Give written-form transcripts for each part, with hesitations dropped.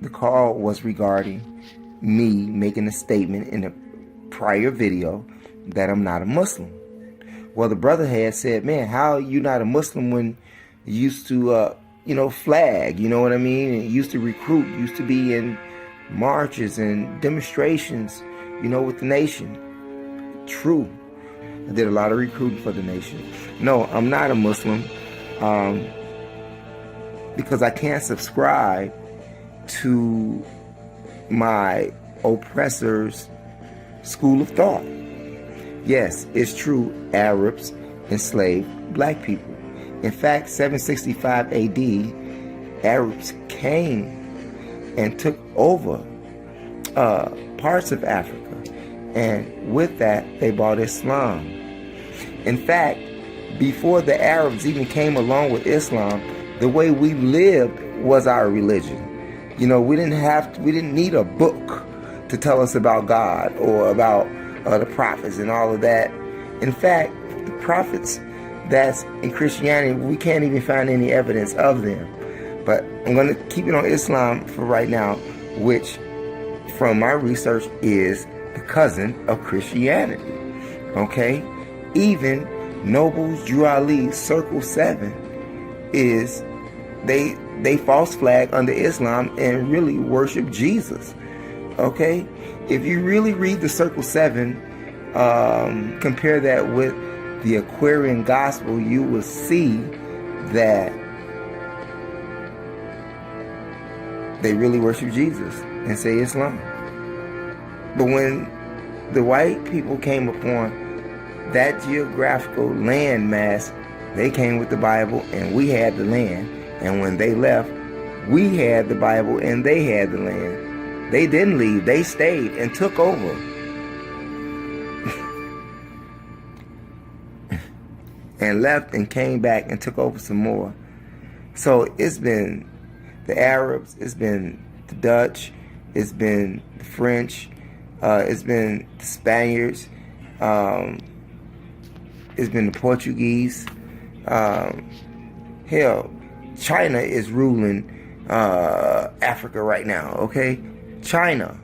the call was regarding me making a statement in a prior video that I'm not a Muslim. Well, the brother had said, man, how are you not a Muslim when you used to, flag, you know what I mean? And used to recruit, used to be in marches and demonstrations, with the nation. True. I did a lot of recruiting for the nation. No, I'm not a Muslim because I can't subscribe to my oppressor's school of thought. Yes, it's true, Arabs enslaved black people. In fact, 765 AD, Arabs came and took over parts of Africa. And with that, they brought Islam. In fact, before the Arabs even came along with Islam, the way we lived was our religion. We didn't need a book to tell us about God or about the prophets and all of that. In fact, the prophets that's in Christianity, we can't even find any evidence of them. But I'm going to keep it on Islam for right now, which from my research is the cousin of Christianity. Okay? Even Nobles Juali Circle 7 is, they false flag under Islam and really worship Jesus. Okay? If you really read the Circle 7, compare that with the Aquarian Gospel, you will see that they really worship Jesus and say Islam. But when the white people came upon that geographical landmass, they came with the Bible and we had the land. And when they left, we had the Bible and they had the land. They didn't leave. They stayed and took over. And left and came back and took over some more. So it's been the Arabs, it's been the Dutch, it's been the French, it's been the Spaniards, it's been the Portuguese. Hell, China is ruling Africa right now, okay? China.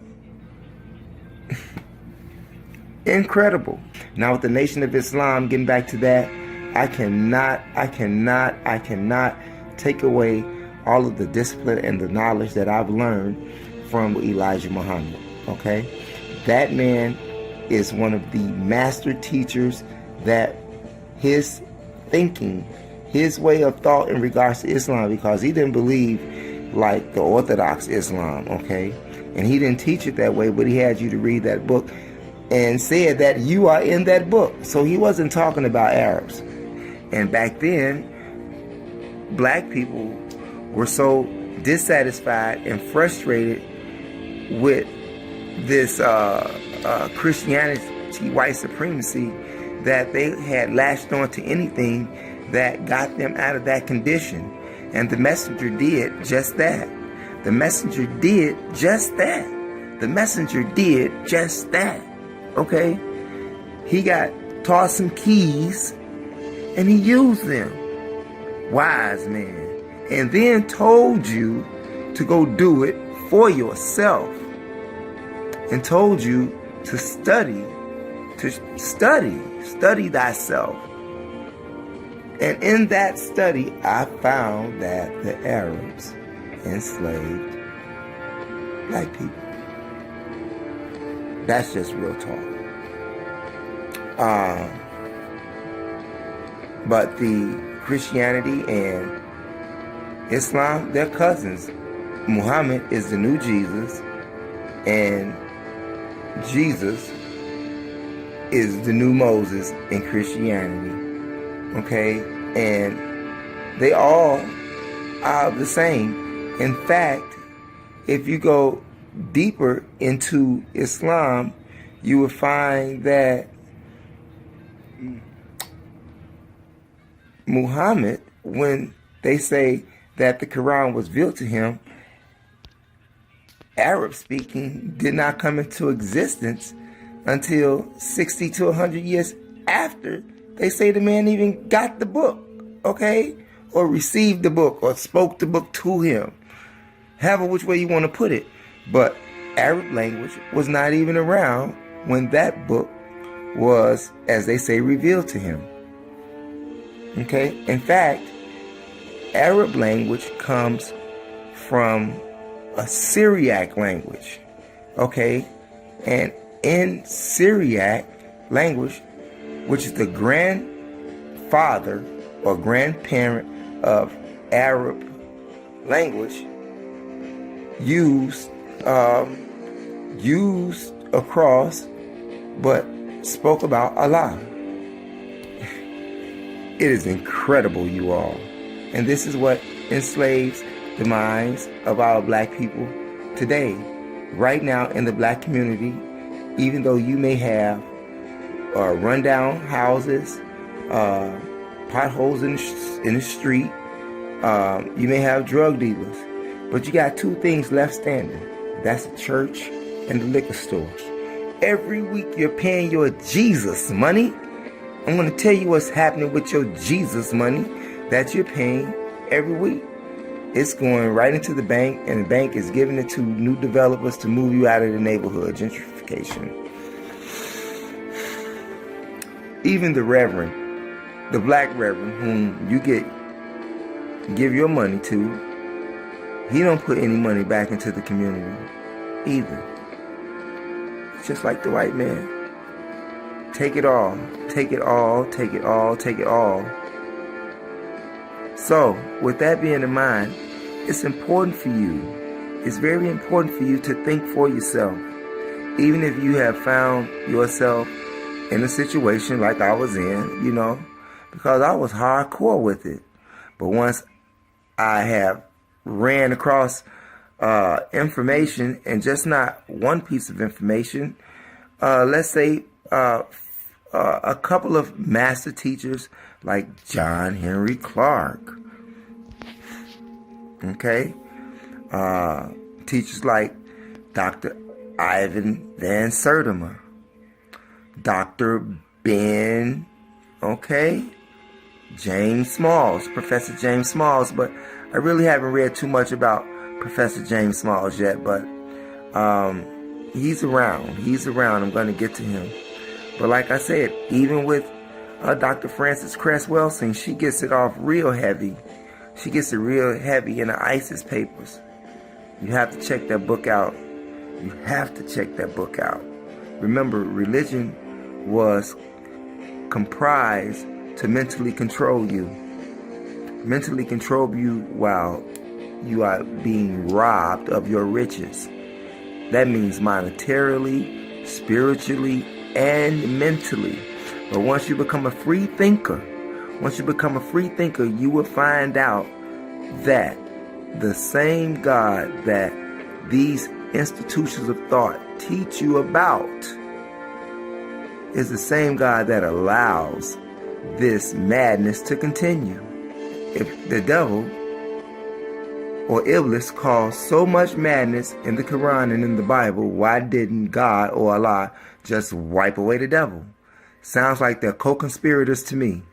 Incredible. Now with the Nation of Islam, getting back to that, I cannot take away all of the discipline and the knowledge that I've learned from Elijah Muhammad, okay? That man is one of the master teachers that his thinking, his way of thought in regards to Islam, because he didn't believe like the Orthodox Islam, okay? And he didn't teach it that way, but he had you to read that book and said that you are in that book. So he wasn't talking about Arabs. And back then, black people were so dissatisfied and frustrated with this Christianity, white supremacy, that they had latched on to anything that got them out of that condition. And the messenger did just that. The messenger did just that. The messenger did just that. Okay? He got taught some keys and he used them. Wise man. And then told you to go do it for yourself. And told you to study thyself. And in that study, I found that the Arabs enslaved black people. That's just real talk. But the Christianity and Islam, they're cousins. Muhammad is the new Jesus, and Jesus is the new Moses in Christianity. Okay? And they all are the same. In fact, if you go deeper into Islam, you will find that Muhammad, when they say that the Quran was revealed to him, Arab speaking did not come into existence until 60 to 100 years after they say the man even got the book, okay? Or received the book or spoke the book to him. However, which way you want to put it. But Arab language was not even around when that book was, as they say, revealed to him. Okay? In fact, Arab language comes from a Syriac language. Okay? And in Syriac language, which is the grandfather or grandparent of Arab language, used across, but spoke about Allah. It is incredible, you all. And this is what enslaves the minds of our black people today. Right now in the black community, even though you may have rundown houses, potholes in the street, you may have drug dealers, but you got two things left standing. That's the church and the liquor store. Every week you're paying your Jesus money. I'm going to tell you what's happening with your Jesus money that you're paying every week. It's going right into the bank, and the bank is giving it to new developers to move you out of the neighborhood. Gentrification. Even the reverend, the black reverend whom you give your money to, he don't put any money back into the community either. It's just like the white man. Take it all, take it all, take it all, take it all. So, with that being in mind, it's important for you. It's very important for you to think for yourself. Even if you have found yourself in a situation like I was in, because I was hardcore with it. But once I have ran across information, and just not one piece of information, let's say a couple of master teachers like John Henry Clark, okay, teachers like Dr. Ivan Van Sertima, Dr. Ben, okay, James Smalls, Professor James Smalls, but I really haven't read too much about Professor James Smalls yet, but he's around. I'm going to get to him. But like I said, even with Dr. Frances Cress Welsing, she gets it off real heavy. She gets it real heavy in the ISIS papers. You have to check that book out. You have to check that book out. Remember, religion was comprised to mentally control you. Mentally control you while you are being robbed of your riches. That means monetarily, spiritually, and mentally. But once you become a free thinker, you will find out that the same God that these institutions of thought teach you about is the same God that allows this madness to continue. If the devil or Iblis caused so much madness in the Quran and in the Bible, why didn't God or Allah just wipe away the devil? Sounds like they're co-conspirators to me.